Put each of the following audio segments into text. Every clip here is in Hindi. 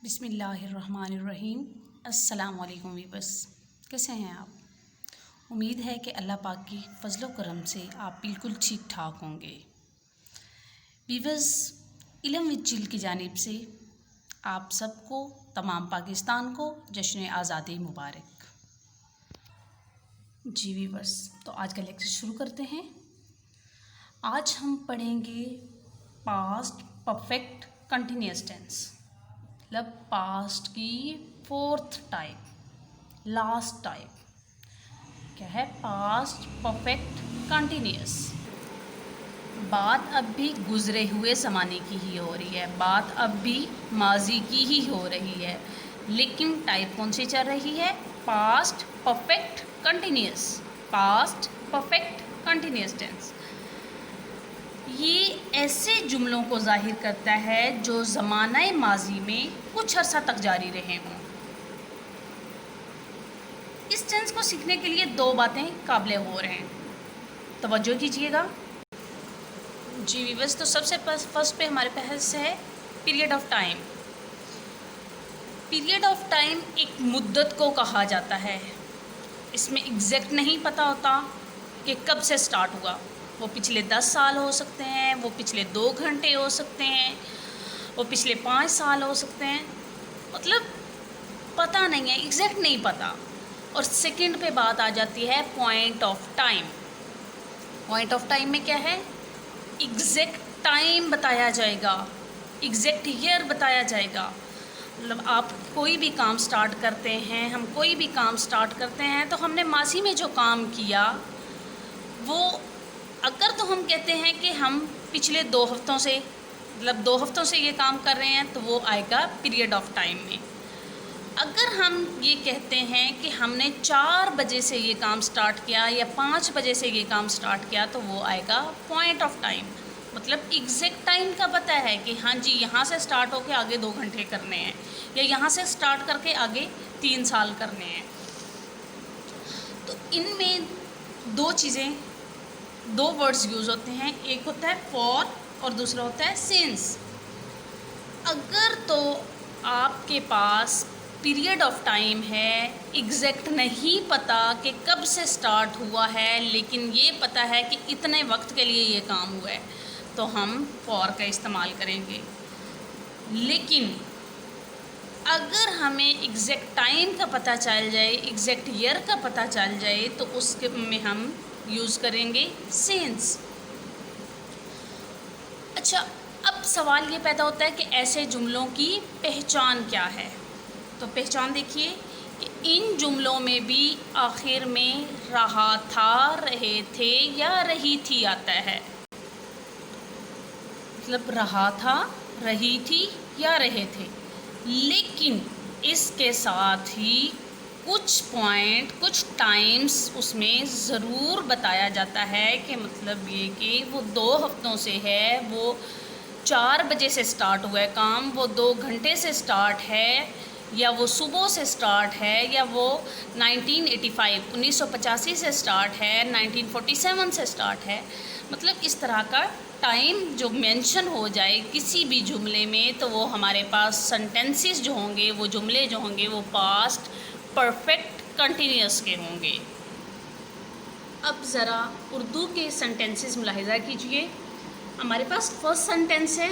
बिस्मिल्लाहिर्रहमानिर्रहीम। अस्सलाम वालेकुम वीवर्स, कैसे हैं आप? उम्मीद है कि अल्लाह पाक की फ़ज़ल व करम से आप बिल्कुल ठीक ठाक होंगे। वीवर्स, इल्म विद चिल की जानिब से आप सबको, तमाम पाकिस्तान को जश्न आज़ादी मुबारक। जी वीवर्स, तो आज का लेक्चर शुरू करते हैं। आज हम पढ़ेंगे पास्ट परफेक्ट कंटिन्यूअस टेंस, मतलब पास्ट की फोर्थ टाइप, लास्ट टाइप। क्या है? Past perfect continuous. बात अब भी गुजरे हुए ज़माने की ही हो रही है, बात अब भी माजी की ही हो रही है, लेकिन टाइप कौन सी चल रही है? Past perfect continuous. Past perfect continuous tense ये ऐसे जुमलों को जाहिर करता है जो ज़माना माजी में कुछ अर्सा तक जारी रहे हों। इस टेंस को सीखने के लिए दो बातें काबिल गौर हैं, तवज्जो कीजिएगा। जी वीवर्स, तो सबसे फर्स्ट पे हमारे पास है period of time. Period of time एक मुद्दत को कहा जाता है। इसमें एग्जैक्ट नहीं पता होता कि कब से स्टार्ट हुआ। वो पिछले 10 साल हो सकते हैं, वो पिछले 2 घंटे हो सकते हैं, वो पिछले 5 साल हो सकते हैं, मतलब पता नहीं है, एग्जैक्ट नहीं पता। और सेकंड पे बात आ जाती है point of time. Point of time में क्या है? एग्जैक्ट टाइम बताया जाएगा, एग्जैक्ट ईयर बताया जाएगा। मतलब आप कोई भी काम स्टार्ट करते हैं, हम कोई भी काम स्टार्ट करते हैं तो हमने माजी में जो काम किया वो, अगर तो हम कहते हैं कि हम पिछले 2 हफ्तों से, मतलब 2 हफ्तों से ये काम कर रहे हैं, तो वो आएगा पीरियड ऑफ टाइम में। अगर हम ये कहते हैं कि हमने 4 बजे से ये काम स्टार्ट किया या 5 बजे से ये काम स्टार्ट किया, तो वो आएगा पॉइंट ऑफ टाइम। मतलब एग्जैक्ट टाइम का पता है कि हाँ जी, यहाँ से स्टार्ट होकर आगे 2 घंटे करने हैं, या यहाँ से स्टार्ट करके आगे 3 साल करने हैं। तो इनमें 2 चीज़ें, 2 वर्ड्स यूज़ होते हैं, एक होता है फॉर और दूसरा होता है सिंस। अगर तो आपके पास पीरियड ऑफ टाइम है, एग्जैक्ट नहीं पता कि कब से स्टार्ट हुआ है, लेकिन ये पता है कि इतने वक्त के लिए ये काम हुआ है, तो हम फॉर का इस्तेमाल करेंगे। लेकिन अगर हमें एग्जैक्ट टाइम का पता चल जाए, एग्जैक्ट ईयर का पता चल जाए, तो उसके में हम यूज़ करेंगे सिंस। अच्छा, अब सवाल ये पैदा होता है कि ऐसे जुमलों की पहचान क्या है। तो पहचान देखिए कि इन जुमलों में भी आखिर में रहा था, रहे थे या रही थी आता है। मतलब रहा था, रही थी या रहे थे, लेकिन इसके साथ ही कुछ पॉइंट, कुछ टाइम्स उसमें ज़रूर बताया जाता है कि मतलब ये कि वो 2 हफ्तों से है, वो 4 बजे से स्टार्ट हुआ है काम, वो 2 घंटे से स्टार्ट है, या वो सुबह से स्टार्ट है, या वो 1985 से स्टार्ट है, 1947 से स्टार्ट है। मतलब इस तरह का टाइम जो मेंशन हो जाए किसी भी जुमले में, तो वो हमारे पास सेंटेंसेस जो होंगे, वो जुमले जो होंगे, वो पास्ट परफेक्ट कंटिन्यूअस के होंगे। अब ज़रा उर्दू के सेंटेंसेस मुलाहिज़ा कीजिए। हमारे पास फर्स्ट सेंटेंस है,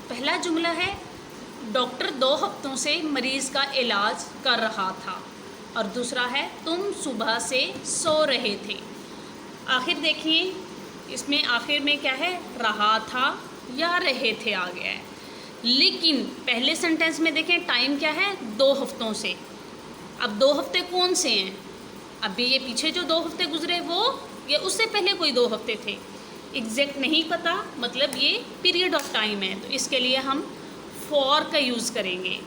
पहला जुमला है, डॉक्टर 2 हफ्तों से मरीज़ का इलाज कर रहा था, और दूसरा है, तुम सुबह से सो रहे थे। आखिर देखिए, इसमें आखिर में क्या है? रहा था या रहे थे आ गया है। लेकिन पहले सेंटेंस में देखें टाइम क्या है? 2 हफ्तों से। अब 2 हफ्ते कौन से हैं? अभी ये पीछे जो 2 हफ्ते गुजरे वो, या उससे पहले कोई 2 हफ्ते थे, एग्जैक्ट नहीं पता, मतलब ये पीरियड ऑफ टाइम है, तो इसके लिए हम फॉर का यूज़ करेंगे।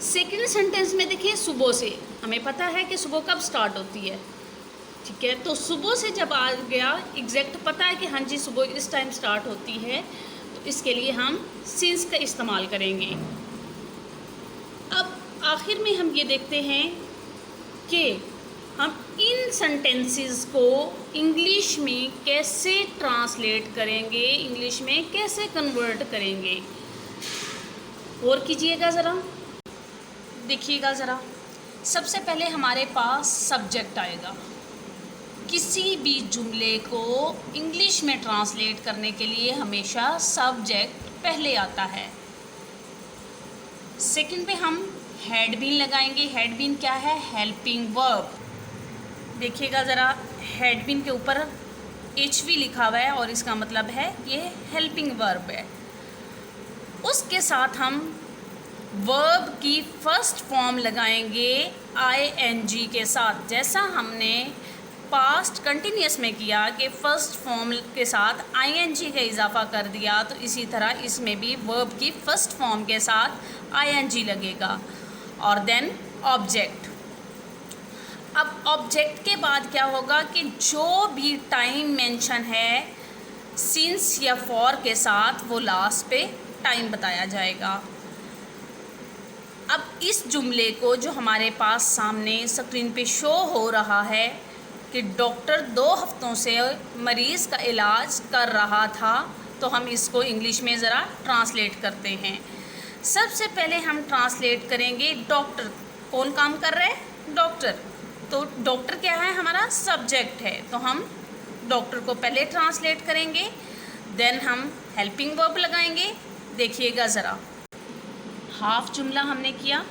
सेकेंड सेंटेंस में देखिए, सुबह से, हमें पता है कि सुबह कब स्टार्ट होती है, ठीक है, तो सुबह से जब आ गया, एग्जैक्ट पता है कि हाँ जी सुबह इस टाइम स्टार्ट होती है, तो इसके लिए हम सिंस का इस्तेमाल करेंगे। अब आखिर में हम ये देखते हैं कि हम इन सेंटेंसेस को इंग्लिश में कैसे ट्रांसलेट करेंगे, इंग्लिश में कैसे कन्वर्ट करेंगे। और कीजिएगा ज़रा, देखिएगा ज़रा। सबसे पहले हमारे पास सब्जेक्ट आएगा। किसी भी जुमले को इंग्लिश में ट्रांसलेट करने के लिए हमेशा सब्जेक्ट पहले आता है। सेकंड पे हम हैड बीन लगाएंगे। हैड बीन क्या है? Helping verb. देखिएगा ज़रा, हैड बीन के ऊपर HV लिखा हुआ है और इसका मतलब है ये हेल्पिंग वर्ब है। उसके साथ हम वर्ब की फर्स्ट फॉर्म लगाएंगे ING के साथ। जैसा हमने पास्ट कंटिन्यूस में किया कि फर्स्ट फॉर्म के साथ ING का इजाफा कर दिया, तो इसी तरह इसमें भी वर्ब की फर्स्ट फॉर्म के साथ ING लगेगा। और देन ऑब्जेक्ट। अब ऑब्जेक्ट के बाद क्या होगा कि जो भी टाइम मेंशन है सिंस या फॉर के साथ, वो लास्ट पे टाइम बताया जाएगा। अब इस जुमले को जो हमारे पास सामने स्क्रीन पे शो हो रहा है कि डॉक्टर 2 हफ्तों से मरीज़ का इलाज कर रहा था, तो हम इसको इंग्लिश में ज़रा ट्रांसलेट करते हैं। सबसे पहले हम ट्रांसलेट करेंगे डॉक्टर। कौन काम कर रहा है? डॉक्टर। तो डॉक्टर क्या है? हमारा सब्जेक्ट है, तो हम डॉक्टर को पहले ट्रांसलेट करेंगे, देन हम हेल्पिंग वर्ब लगाएंगे। देखिएगा ज़रा, हाफ जुमला हमने किया।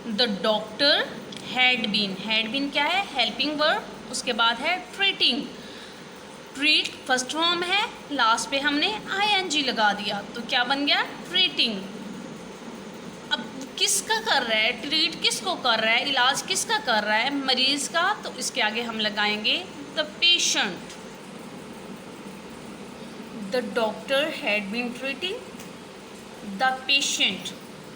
The doctor had been. Had been क्या है? Helping verb. उसके बाद है ट्रीटिंग। ट्रीट फर्स्ट फॉर्म है, लास्ट पे हमने ING लगा दिया, तो क्या बन गया? ट्रीटिंग। अब किसका कर रहा है? ट्रीट किसको कर रहा है? इलाज किसका कर रहा है? मरीज़ का। तो इसके आगे हम लगाएंगे the patient. The doctor had been treating the patient.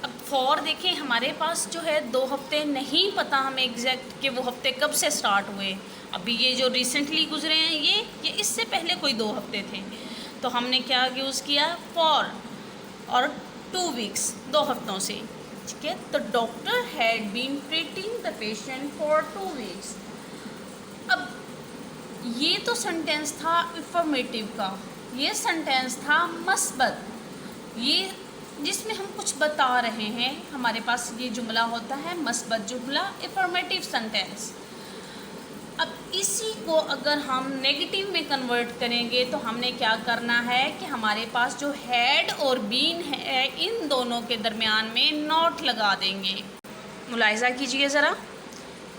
अब फॉर देखें, हमारे पास जो है 2 हफ्ते नहीं पता हमें एग्जैक्ट कि वो हफ्ते कब से स्टार्ट हुए। अभी ये जो रिसेंटली गुजरे हैं ये इससे पहले कोई 2 हफ्ते थे, तो हमने क्या यूज़ किया? फॉर और 2 वीक्स, 2 हफ्तों से। ठीक है, तो doctor had been treating the patient for 2 weeks. अब ये तो सेंटेंस था इन्फॉर्मेटिव का, ये सेंटेंस था मस्बत, ये जिसमें हम कुछ बता रहे हैं। हमारे पास ये जुमला होता है मस्बत जुमला, इन्फॉर्मेटिव सेंटेंस। अब इसी को अगर हम नेगेटिव में कन्वर्ट करेंगे तो हमने क्या करना है कि हमारे पास जो हैड और बीन है, इन दोनों के दरमियान में नॉट लगा देंगे। मुलाहिजा कीजिए ज़रा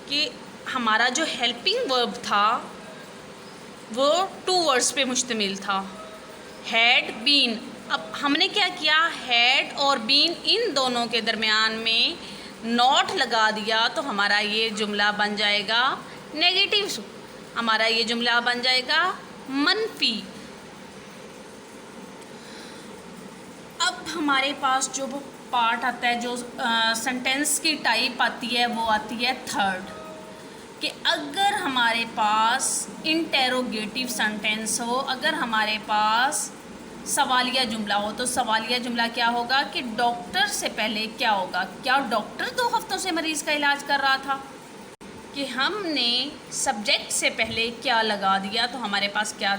कि हमारा जो हेल्पिंग वर्ब था वो 2 वर्ड्स पे मुश्तमिल था, हैड बीन। अब हमने क्या किया? हैड और बीन इन दोनों के दरमियान में नॉट लगा दिया, तो हमारा ये जुमला बन जाएगा नेगेटिव। हमारा ये जुमला बन जाएगा मनफी। अब हमारे पास जो वो पार्ट आता है, जो सेंटेंस की टाइप आती है, वो आती है थर्ड, कि अगर हमारे पास इंटेरोगेटिव सेंटेंस हो, अगर हमारे पास सवालिया जुमला हो, तो सवालिया जुमला क्या होगा कि डॉक्टर से पहले क्या होगा? क्या डॉक्टर 2 हफ्तों से मरीज़ का इलाज कर रहा था? कि हमने सब्जेक्ट से पहले क्या लगा दिया, तो हमारे पास क्या,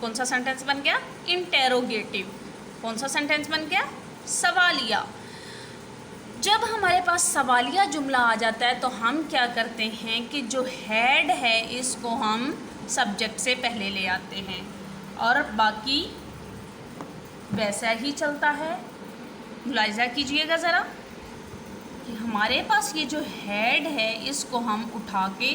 कौन सा सेंटेंस बन गया? इंटेरोगेटिव। कौन सा सेंटेंस बन गया? सवालिया। जब हमारे पास सवालिया जुमला आ जाता है तो हम क्या करते हैं कि जो हैड है इसको हम सब्जेक्ट से पहले ले आते हैं और बाकी वैसा ही चलता है। मुलाहिजा कीजिएगा ज़रा कि हमारे पास ये जो हैड है इसको हम उठा के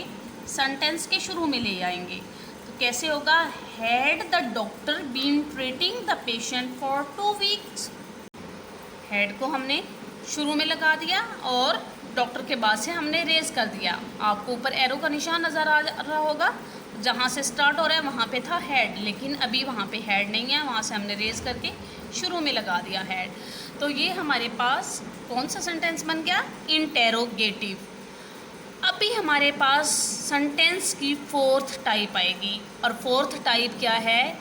सेंटेंस के शुरू में ले आएंगे। तो कैसे होगा? Had the doctor been treating the patient for 2 weeks. Had को हमने शुरू में लगा दिया और डॉक्टर के बाद से हमने रेज कर दिया। आपको ऊपर एरो का निशान नज़र आ रहा होगा, जहाँ से स्टार्ट हो रहा है वहाँ पे था हैड, लेकिन अभी वहाँ पे हैड नहीं है, वहाँ से हमने रेज करके शुरू में लगा दिया हैड। तो ये हमारे पास कौन सा सेंटेंस बन गया? इंटेरोगेटिव। अभी हमारे पास सेंटेंस की 4th टाइप आएगी, और 4th टाइप क्या है?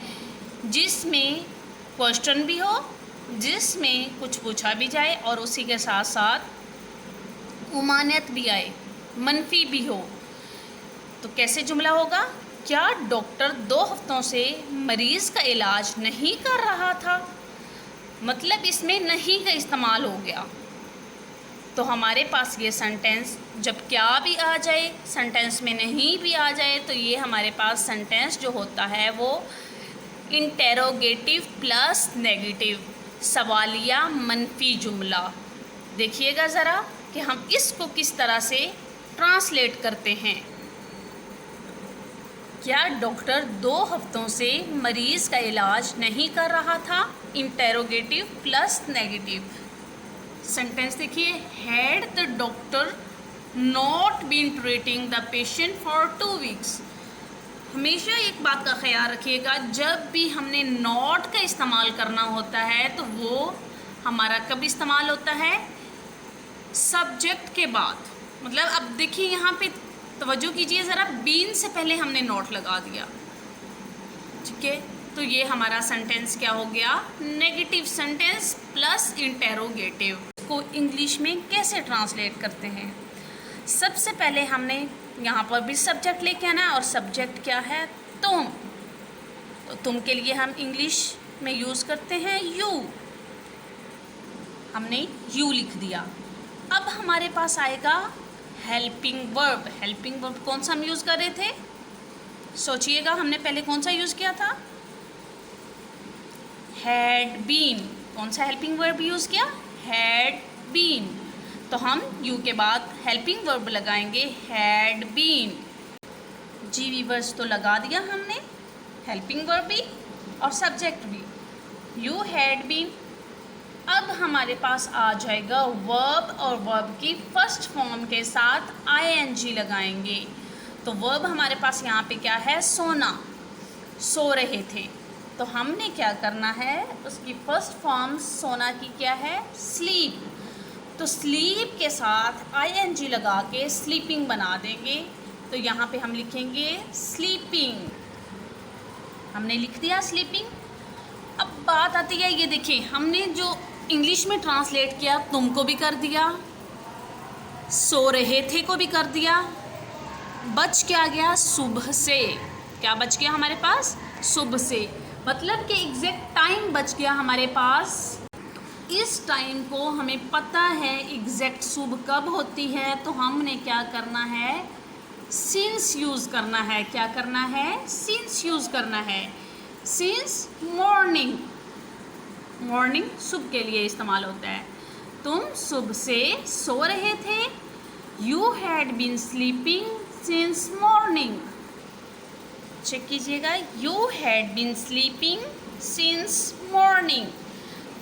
जिसमें क्वेश्चन भी हो, जिसमें कुछ पूछा भी जाए और उसी के साथ साथ उमानियत भी आए, मनफी भी हो। तो कैसे जुमला होगा? क्या डॉक्टर 2 हफ्तों से मरीज़ का इलाज नहीं कर रहा था? मतलब इसमें नहीं का इस्तेमाल हो गया। तो हमारे पास ये सेंटेंस जब क्या भी आ जाए, सेंटेंस में नहीं भी आ जाए, तो ये हमारे पास सेंटेंस जो होता है वो इंटेरोगेटिव प्लस नेगेटिव, सवालिया मनफी जुमला। देखिएगा ज़रा कि हम इसको किस तरह से ट्रांसलेट करते हैं। क्या डॉक्टर 2 हफ्तों से मरीज़ का इलाज नहीं कर रहा था? Interrogative plus negative. सेंटेंस देखिए, had the doctor not been treating the patient for 2 weeks. हमेशा एक बात का ख्याल रखिएगा, जब भी हमने नॉट का इस्तेमाल करना होता है तो वो हमारा कब इस्तेमाल होता है? सब्जेक्ट के बाद। मतलब अब देखिए यहाँ पे तवज्जो कीजिए ज़रा, बीन से पहले हमने नॉट लगा दिया, ठीक है, तो ये हमारा सेंटेंस क्या हो गया? Negative sentence plus interrogative. को इंग्लिश में कैसे ट्रांसलेट करते हैं? सबसे पहले हमने यहाँ पर भी सब्जेक्ट लेके आना, और सब्जेक्ट क्या है? तुम। तो तुम के लिए हम इंग्लिश में यूज़ करते हैं यू। हमने यू लिख दिया। अब हमारे पास आएगा हेल्पिंग वर्ब। हेल्पिंग वर्ब कौन सा हम यूज़ कर रहे थे? सोचिएगा, हमने पहले कौन सा यूज़ किया था? Had been. कौन सा हेल्पिंग वर्ब यूज़ किया? Had been. तो हम यू के बाद हेल्पिंग वर्ब लगाएंगे हैड बीन। जी वीवर्स तो लगा दिया हमने, हेल्पिंग वर्ब भी और सब्जेक्ट भी, यू हैड बीन। अब हमारे पास आ जाएगा वर्ब, और वर्ब की फर्स्ट फॉर्म के साथ आईएनजी लगाएंगे। तो वर्ब हमारे पास यहाँ पे क्या है? सोना, सो रहे थे। तो हमने क्या करना है? उसकी फर्स्ट फॉर्म सोना की क्या है? स्लीप। तो स्लीप के साथ आईएनजी लगा के स्लीपिंग बना देंगे। तो यहाँ पे हम लिखेंगे स्लीपिंग। हमने लिख दिया स्लीपिंग। अब बात आती है, ये देखिए हमने जो इंग्लिश में ट्रांसलेट किया, तुमको भी कर दिया, सो रहे थे को भी कर दिया, बच क्या गया? सुबह से। क्या बच गया हमारे पास? सुबह से। मतलब कि एग्जैक्ट टाइम बच गया हमारे पास। इस टाइम को हमें पता है एग्जैक्ट सुबह कब होती है, तो हमने क्या करना है? सिंस यूज़ करना है। क्या करना है? सिंस यूज़ करना है। Since morning. मॉर्निंग सुबह के लिए इस्तेमाल होता है। तुम सुबह से सो रहे थे। You had been sleeping since morning. Check कीजिएगा, you had been sleeping since morning.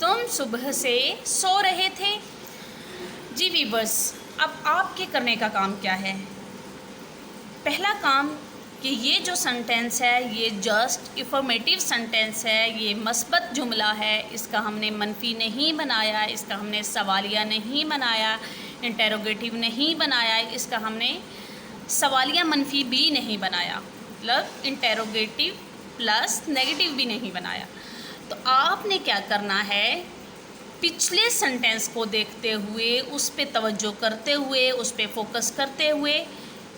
तुम सुबह से सो रहे थे। जी वीवर्स, अब आपके करने का काम क्या है? पहला काम कि ये जो सेंटेंस है ये जस्ट इन्फॉर्मेटिव सेंटेंस है, ये मस्बत जुमला है, इसका हमने मनफी नहीं बनाया, इसका हमने सवालिया नहीं बनाया, इंटेरोगेटिव नहीं बनाया, इसका हमने सवालिया मनफी भी नहीं बनाया, मतलब इंटेरोगेटिव प्लस नेगेटिव भी नहीं बनाया। तो आपने क्या करना है? पिछले सेंटेंस को देखते हुए, उस पे तवज्जो करते हुए, उस पे फोकस करते हुए,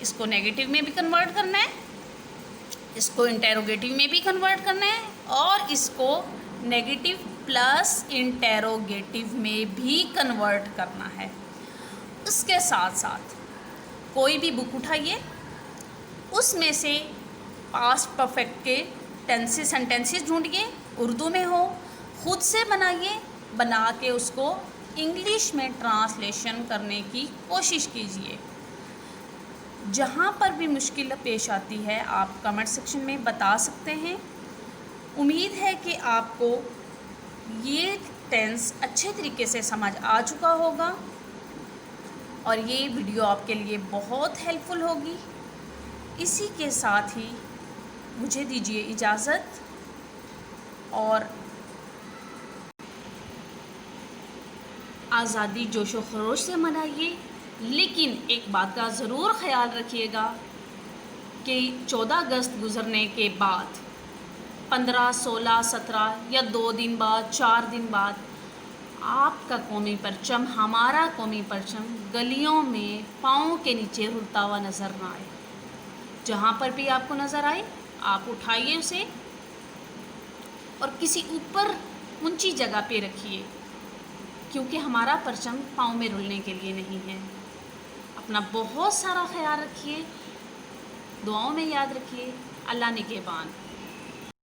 इसको नेगेटिव में भी कन्वर्ट करना है, इसको इंटेरोगेटिव में भी कन्वर्ट करना है, और इसको नेगेटिव प्लस इंटेरोगेटिव में भी कन्वर्ट करना है। उसके साथ साथ कोई भी बुक उठाइए, उसमें से पास्ट परफेक्ट के टेंसेस सेंटेंसेस ढूंढिए, उर्दू में हो, खुद से बनाइए, बना के उसको इंग्लिश में ट्रांसलेशन करने की कोशिश कीजिए। जहाँ पर भी मुश्किल पेश आती है आप कमेंट सेक्शन में बता सकते हैं। उम्मीद है कि आपको ये टेंस अच्छे तरीके से समझ आ चुका होगा और ये वीडियो आपके लिए बहुत हेल्पफुल होगी। इसी के साथ ही मुझे दीजिए इजाज़त, और आज़ादी जोशो खरोश से मनाइए, लेकिन एक बात का ज़रूर ख्याल रखिएगा कि 14 अगस्त गुज़रने के बाद 15, 16, 17 या 2 दिन बाद, 4 दिन बाद आपका कौमी परचम, हमारा कौमी परचम गलियों में पाँव के नीचे रुलता हुआ नज़र ना आए। जहाँ पर भी आपको नज़र आए आप उठाइए उसे और किसी ऊपर ऊंची जगह पे रखिए। क्योंकि हमारा परचम पाँव में रुलने के लिए नहीं है। अपना बहुत सारा ख्याल रखिए, दुआओं में याद रखिए। अल्लाह निगहबान।